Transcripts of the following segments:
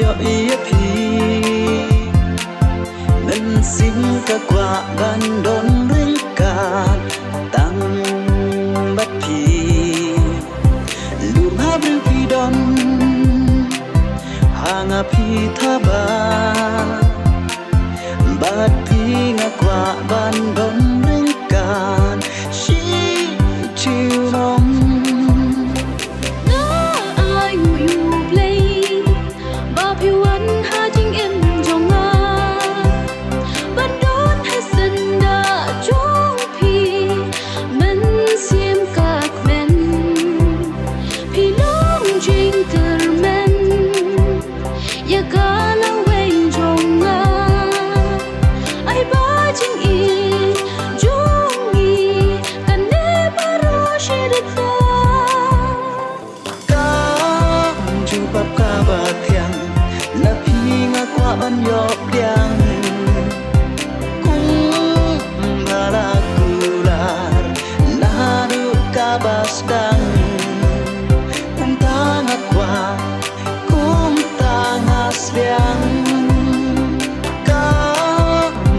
yo iya pi nên xin cả quả ban đón rika tăng bắt pi lùm ha bring pi don hanga pi thaba bắt pi nga quả ban đón rika shi chiu nom ban yop diang kung malakular nadu kabasdang kum tangat kwa kum tangas liang ka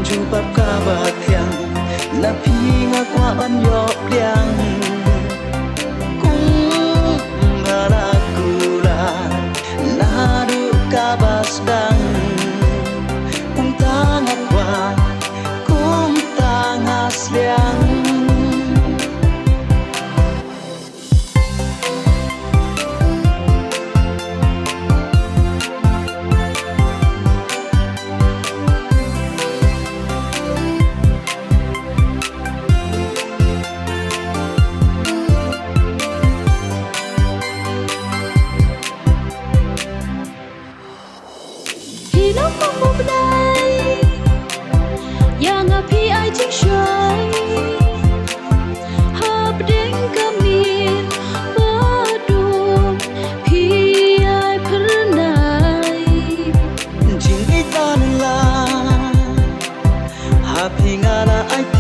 jupap kabatyang napinga kwa ban yop diang kung malakular nadu kabasdang liang thì nó không một đây yang api ai chính shai hab ding kami badum pi ai pernai jing itan la happy ngala ai